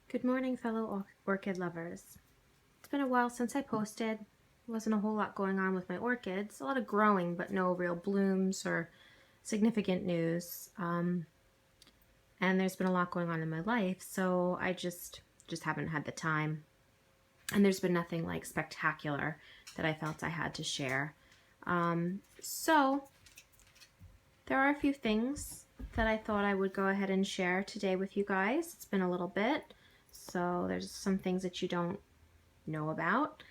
Good morning, fellow orchid lovers. It's been a while since I posted. Wasn't a whole lot going on with my orchids. A lot of growing, but no real blooms or significant news. And there's been a lot going on in my life, so I just haven't had the time. And there's been nothing like spectacular that I felt I had to share. So there are a few things that I thought I would go ahead and share today with you guys. It's been a little bit, so there's some things that you don't know about.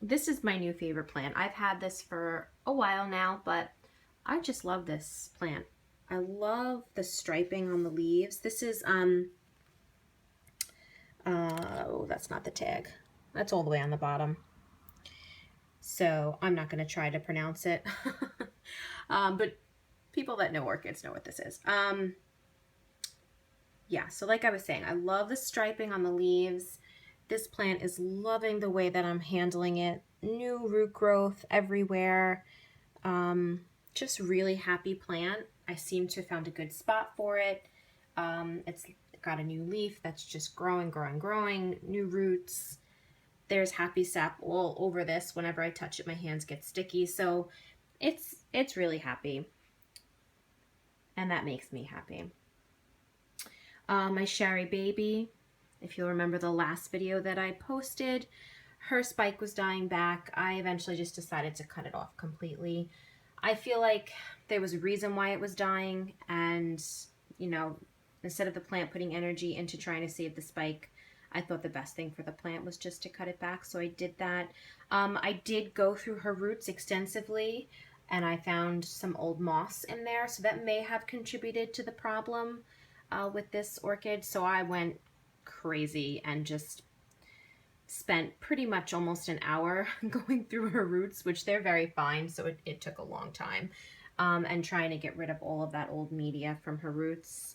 This is my new favorite plant. I've had this for a while now, but I just love this plant. I love the striping on the leaves. This is, oh, that's not the tag. That's all the way on the bottom. So I'm not going to try to pronounce it. But people that know orchids know what this is. Yeah, so like I was saying, I love the striping on the leaves. This plant is loving the way that I'm handling it. New root growth everywhere. Just really happy plant. I seem to have found a good spot for it. It's got a new leaf that's just growing, new roots. There's happy sap all over this. Whenever I touch it, my hands get sticky. So it's really happy. And that makes me happy. My Shari baby, if you'll remember the last video that I posted, her spike was dying back. I eventually just decided to cut it off completely. I feel like there was a reason why it was dying, and you know, instead of the plant putting energy into trying to save the spike, I thought the best thing for the plant was just to cut it back, so I did that. I did go through her roots extensively, and I found some old moss in there, so that may have contributed to the problem with this orchid. So I went crazy and just spent pretty much almost an hour going through her roots, which they're very fine, so it took a long time, and trying to get rid of all of that old media from her roots.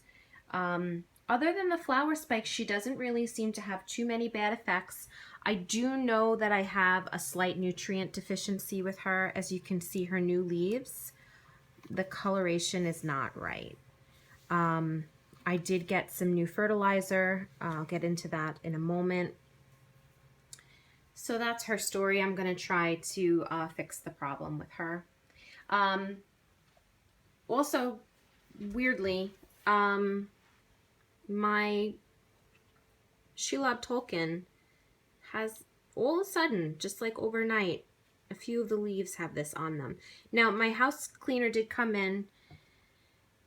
Other than the flower spikes, she doesn't really seem to have too many bad effects. I do know that I have a slight nutrient deficiency with her. As you can see, her new leaves, the coloration is not right. I did get some new fertilizer. I'll get into that in a moment. So that's her story. I'm going to try to fix the problem with her. Also, weirdly, my Sheila Tolkien has all of a sudden, just like overnight, a few of the leaves have this on them. Now, my house cleaner did come in,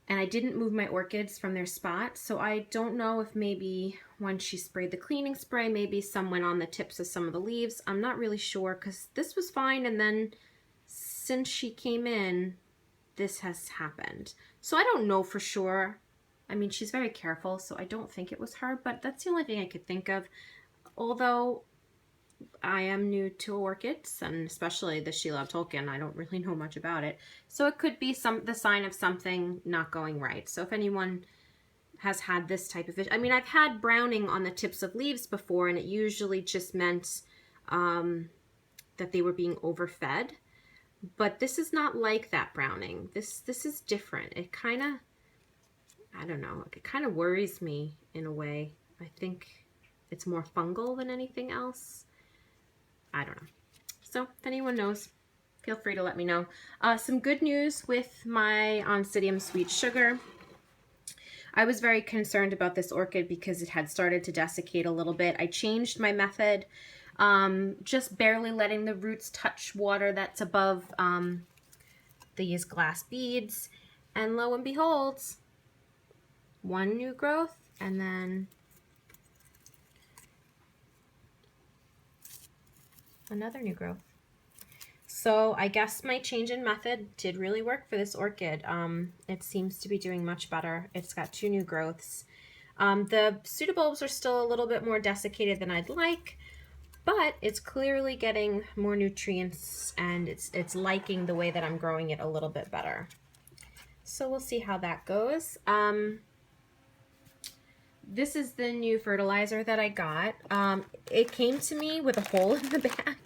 and I didn't move my orchids from their spot, so I don't know if maybe when she sprayed the cleaning spray, maybe some went on the tips of some of the leaves. I'm not really sure, because this was fine, and then since she came in, this has happened. So I don't know for sure. I mean, she's very careful, so I don't think it was her, but that's the only thing I could think of. Although I am new to orchids, and especially the Sheila Tolkien, I don't really know much about it. So it could be the sign of something not going right. So if anyone has had this type of fish, I mean, I've had browning on the tips of leaves before, and it usually just meant that they were being overfed. But this is not like that browning. This is different. It kind of, I don't know, it kind of worries me in a way. I think it's more fungal than anything else. I don't know. So if anyone knows, feel free to let me know. Some good news with my Oncidium sweet sugar. I was very concerned about this orchid because it had started to desiccate a little bit. I changed my method, just barely letting the roots touch water that's above these glass beads. And lo and behold, one new growth, and then another new growth. So I guess my change in method did really work for this orchid. It seems to be doing much better. It's got two new growths. The pseudobulbs are still a little bit more desiccated than I'd like, but it's clearly getting more nutrients, and it's liking the way that I'm growing it a little bit better. So we'll see how that goes. This is the new fertilizer that I got. It came to me with a hole in the bag,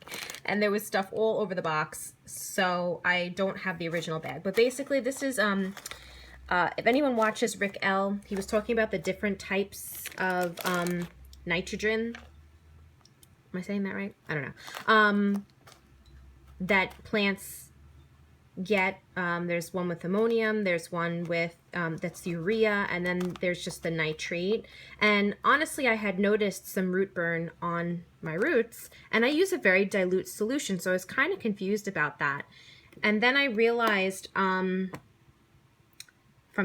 and there was stuff all over the box, so I don't have the original bag. But basically, this is If anyone watches Rick L, he was talking about the different types of nitrogen. Am I saying that right? I don't know. That plants get. There's one with ammonium, there's one with that's urea, and then there's just the nitrate. And honestly, I had noticed some root burn on my roots, and I use a very dilute solution, so I was kind of confused about that. And then I realized from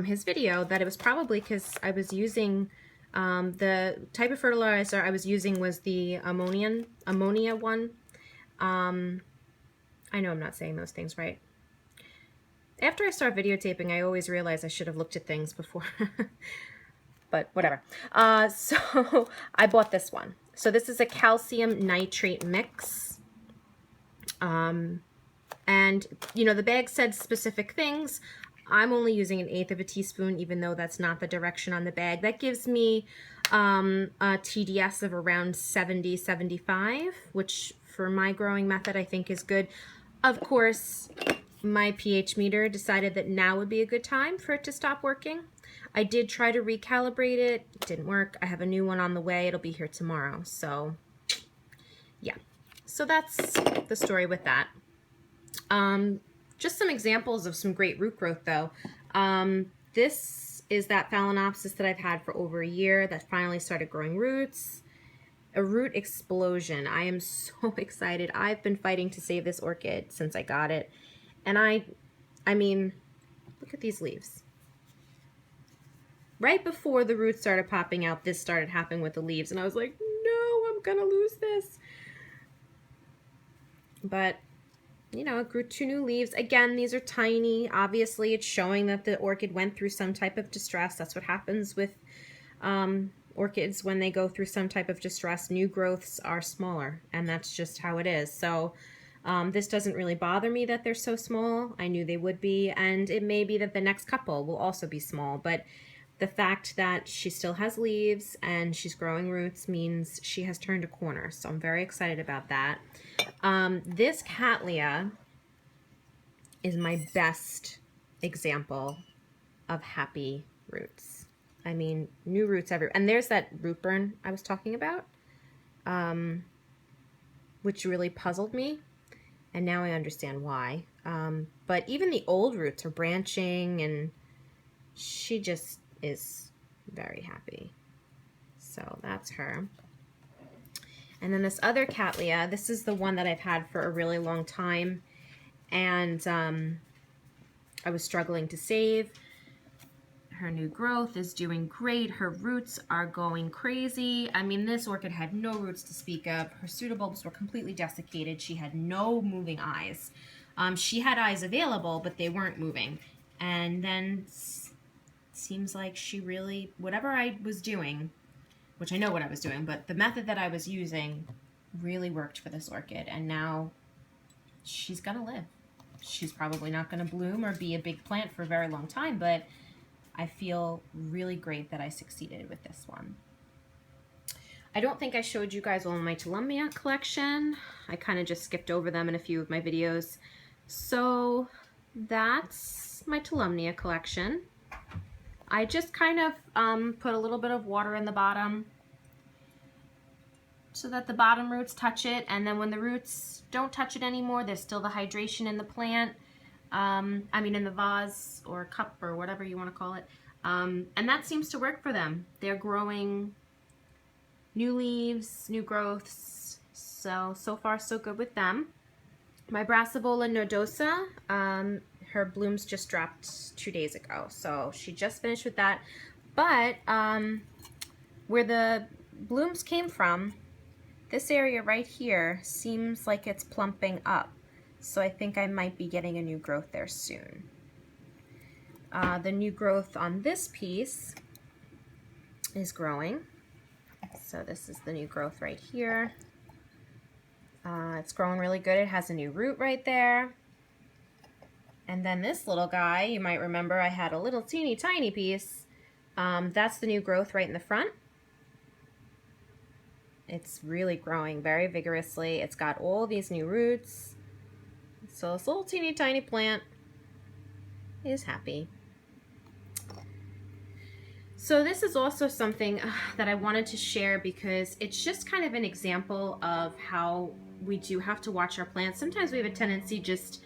his video that it was probably because I was using the type of fertilizer I was using was the ammonia one. I know I'm not saying those things right. After I start videotaping, I always realize I should have looked at things before. But whatever. So I bought this one. So this is a calcium nitrate mix. And, you know, the bag said specific things. I'm only using 1/8 of a teaspoon, even though that's not the direction on the bag. That gives me a TDS of around 70, 75, which for my growing method I think is good. Of course, my pH meter decided that now would be a good time for it to stop working. I did try to recalibrate it. It didn't work. I have a new one on the way. It'll be here tomorrow. So, yeah. So that's the story with that. Just some examples of some great root growth, though. This is that Phalaenopsis that I've had for over a year that finally started growing roots. A root explosion. I am so excited. I've been fighting to save this orchid since I got it. And I mean, look at these leaves. Right before the roots started popping out, this started happening with the leaves. And I was like, no, I'm gonna lose this. But, you know, it grew 2 new leaves. Again, these are tiny. Obviously, it's showing that the orchid went through some type of distress. That's what happens with orchids when they go through some type of distress. New growths are smaller, and that's just how it is. So this doesn't really bother me that they're so small. I knew they would be, and it may be that the next couple will also be small, but the fact that she still has leaves and she's growing roots means she has turned a corner. So I'm very excited about that. This Cattleya is my best example of happy roots. I mean, new roots everywhere. And there's that root burn I was talking about, which really puzzled me. And now I understand why. But even the old roots are branching, and she just is very happy. So that's her. And then this other Cattleya, this is the one that I've had for a really long time. And I was struggling to save. Her new growth is doing great. Her roots are going crazy. I mean, this orchid had no roots to speak of. Her pseudobulbs were completely desiccated. She had no moving eyes. She had eyes available, but they weren't moving. And then seems like she really, whatever I was doing, which I know what I was doing, but the method that I was using really worked for this orchid. And now she's gonna live. She's probably not gonna bloom or be a big plant for a very long time, but I feel really great that I succeeded with this one. I don't think I showed you guys all of my Tolumnia collection. I kind of just skipped over them in a few of my videos. So that's my Tolumnia collection. I just kind of put a little bit of water in the bottom so that the bottom roots touch it, and then when the roots don't touch it anymore, there's still the hydration in the plant. I mean in the vase or cup or whatever you want to call it. And that seems to work for them. They're growing new leaves, new growths. So far so good with them. My Brazavola nodosa, her blooms just dropped 2 days ago. So she just finished with that. But where the blooms came from, this area right here seems like it's plumping up. So I think I might be getting a new growth there soon. The new growth on this piece is growing. So this is the new growth right here. It's growing really good. It has a new root right there. And then this little guy, you might remember I had a little teeny tiny piece. That's the new growth right in the front. It's really growing very vigorously. It's got all these new roots. So this little teeny tiny plant is happy. So this is also something that I wanted to share because it's just kind of an example of how we do have to watch our plants. Sometimes we have a tendency just,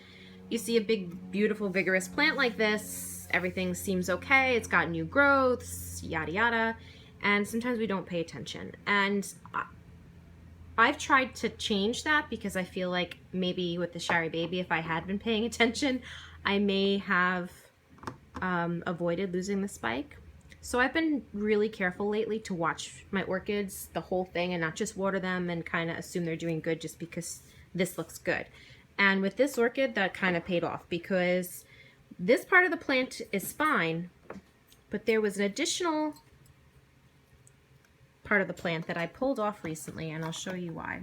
you see a big, beautiful, vigorous plant like this, everything seems okay, it's got new growths, yada yada, and sometimes we don't pay attention. And I've tried to change that because I feel like maybe with the Shari Baby, if I had been paying attention, I may have avoided losing the spike. So I've been really careful lately to watch my orchids, the whole thing, and not just water them and kind of assume they're doing good just because this looks good. And with this orchid, that kind of paid off because this part of the plant is fine, but there was an additional part of the plant that I pulled off recently, and I'll show you why.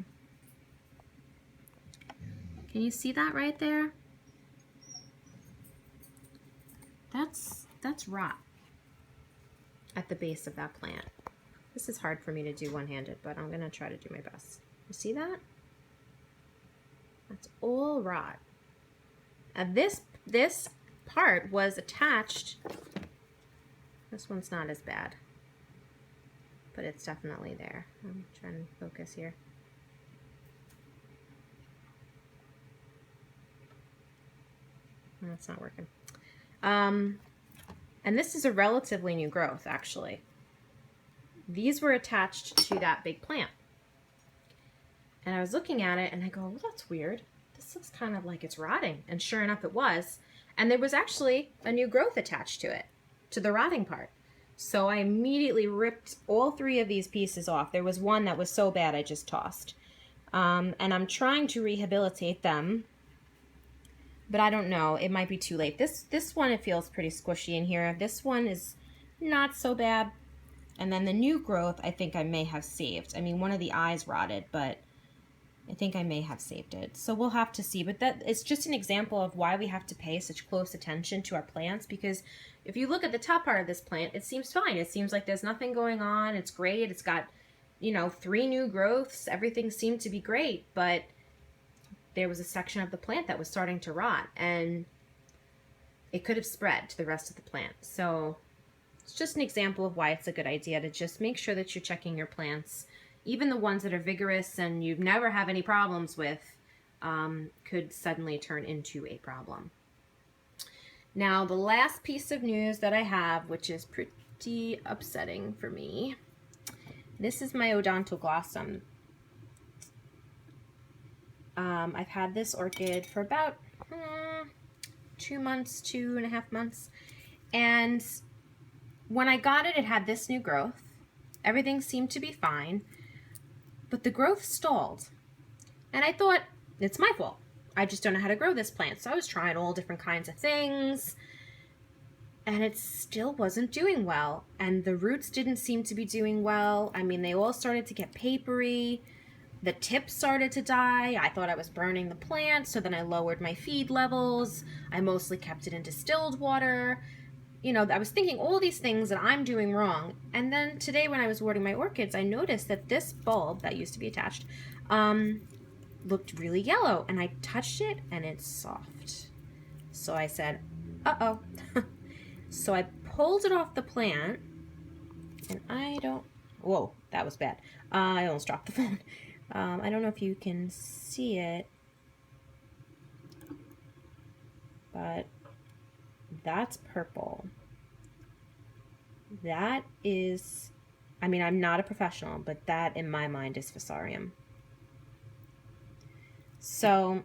Can you see that right there? That's rot at the base of that plant. This is hard for me to do one-handed, but I'm gonna try to do my best. You see that? That's all rot. And this part was attached. This one's not as bad, but it's definitely there. I'm trying to focus here. That's not working. And this is a relatively new growth, actually. These were attached to that big plant. And I was looking at it and I go, well, that's weird. This looks kind of like it's rotting. And sure enough, it was. And there was actually a new growth attached to it, to the rotting part. So I immediately ripped all 3 of these pieces off. There was one that was so bad I just tossed. And I'm trying to rehabilitate them, but I don't know. It might be too late. This one, it feels pretty squishy in here. This one is not so bad. And then the new growth, I think I may have saved. I mean, one of the eyes rotted, but I think I may have saved it. So we'll have to see. But that it's just an example of why we have to pay such close attention to our plants, because if you look at the top part of this plant, it seems fine. It seems like there's nothing going on. It's great. It's got, you know, 3 new growths. Everything seemed to be great, but there was a section of the plant that was starting to rot, and it could have spread to the rest of the plant. So it's just an example of why it's a good idea to just make sure that you're checking your plants. Even the ones that are vigorous and you've never have any problems with could suddenly turn into a problem. Now, the last piece of news that I have, which is pretty upsetting for me, this is my Odontoglossum. I've had this orchid for about 2 months, 2.5 months. And when I got it, it had this new growth. Everything seemed to be fine, but the growth stalled. And I thought, it's my fault. I just don't know how to grow this plant. So I was trying all different kinds of things, and it still wasn't doing well. And the roots didn't seem to be doing well. I mean, they all started to get papery. The tips started to die. I thought I was burning the plant, so then I lowered my feed levels. I mostly kept it in distilled water. You know, I was thinking all these things that I'm doing wrong. And then today when I was watering my orchids, I noticed that this bulb that used to be attached looked really yellow. And I touched it and it's soft. So I said, uh-oh. So I pulled it off the plant and whoa, that was bad. I almost dropped the phone. I don't know if you can see it, but that's purple. That is, I mean, I'm not a professional, but that in my mind is Fusarium. So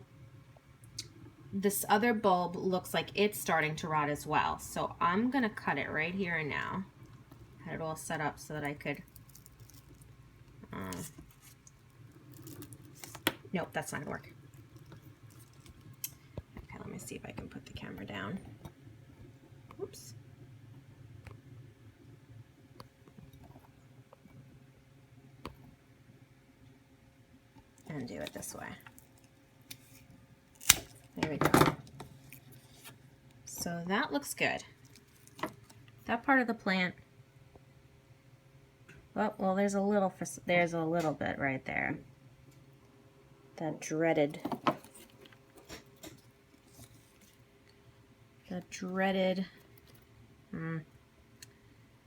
this other bulb looks like it's starting to rot as well. So I'm gonna cut it right here and now. Had it all set up so that I could, nope, that's not gonna work. Okay, let me see if I can put the camera down. Oops. And do it this way. There we go. So that looks good. That part of the plant, well, there's a little bit right there. That dreaded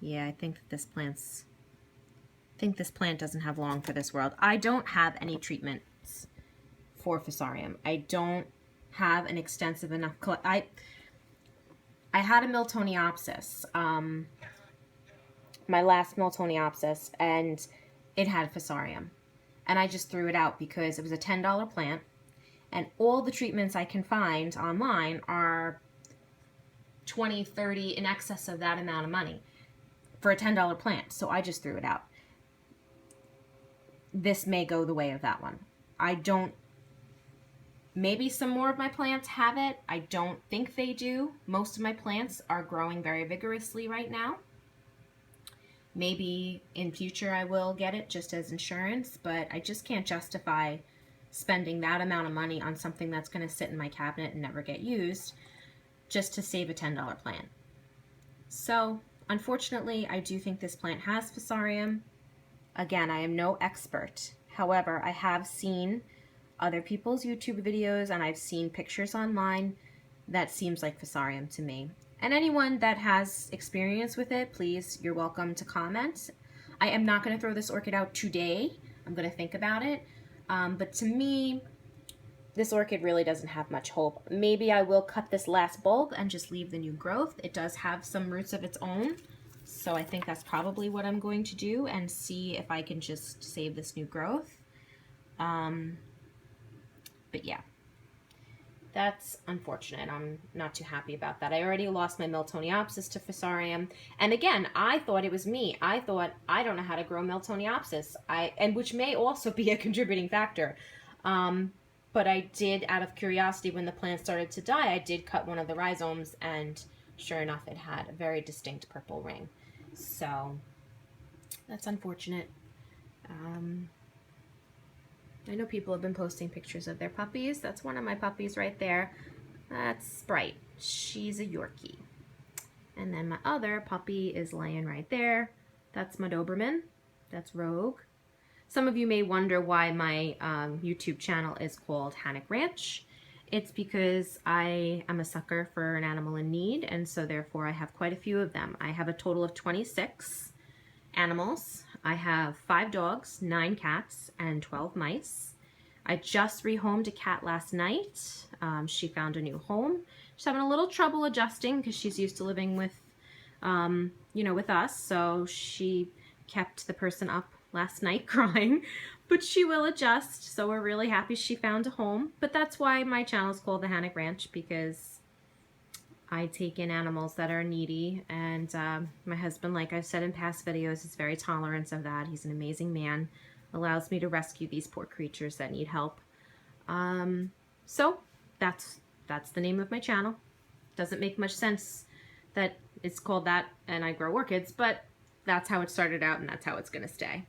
Yeah, I think that this plant doesn't have long for this world. I don't have any treatments for Fusarium. I don't have an extensive enough I had a Miltoniopsis, my last Miltoniopsis, and it had Fusarium. And I just threw it out because it was a $10 plant, and all the treatments I can find online are 20, 30, in excess of that amount of money for a $10 plant. So I just threw it out. This may go the way of that one. I don't, maybe some more of my plants have it. I don't think they do. Most of my plants are growing very vigorously right now. Maybe in future I will get it just as insurance, but I just can't justify spending that amount of money on something that's going to sit in my cabinet and never get used just to save a $10 plant. So unfortunately, I do think this plant has Fusarium. Again, I am no expert. However, I have seen other people's YouTube videos and I've seen pictures online that seems like Fusarium to me. And anyone that has experience with it, please, you're welcome to comment. I am not going to throw this orchid out today. I'm going to think about it. But to me, this orchid really doesn't have much hope. Maybe I will cut this last bulb and just leave the new growth. It does have some roots of its own. So I think that's probably what I'm going to do and see if I can just save this new growth. But yeah, that's unfortunate. I'm not too happy about that. I already lost my Miltoniopsis to Fusarium. And again, I thought it was me. I thought, I don't know how to grow Miltoniopsis, and which may also be a contributing factor. But I did, out of curiosity, when the plant started to die, I did cut one of the rhizomes, and sure enough, it had a very distinct purple ring. So that's unfortunate. I know people have been posting pictures of their puppies. That's one of my puppies right there. That's Sprite. She's a Yorkie. And then my other puppy is laying right there. That's my Doberman. That's Rogue. Some of you may wonder why my YouTube channel is called Hannock Ranch. It's because I am a sucker for an animal in need, and so therefore I have quite a few of them. I have a total of 26 animals. I have 5 dogs, 9 cats, and 12 mice. I just rehomed a cat last night. She found a new home. She's having a little trouble adjusting because she's used to living with, with us. So she kept the person up last night crying, but she will adjust. So we're really happy she found a home. But that's why my channel is called the Hannock Ranch, because I take in animals that are needy, and my husband, like I've said in past videos, is very tolerant of that. He's an amazing man, allows me to rescue these poor creatures that need help. So that's the name of my channel. Doesn't make much sense that it's called that and I grow orchids, but that's how it started out and that's how it's gonna stay.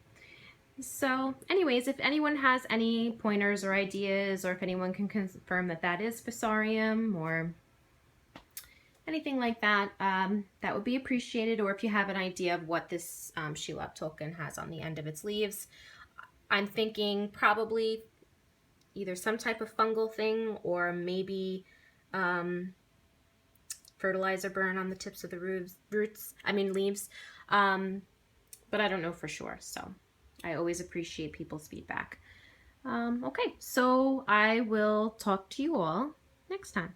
So anyways, if anyone has any pointers or ideas, or if anyone can confirm that that is Fusarium or anything like that, that would be appreciated. Or if you have an idea of what this Sheila Tolkien has on the end of its leaves, I'm thinking probably either some type of fungal thing, or maybe fertilizer burn on the tips of the leaves. But I don't know for sure, so I always appreciate people's feedback. Okay, so I will talk to you all next time.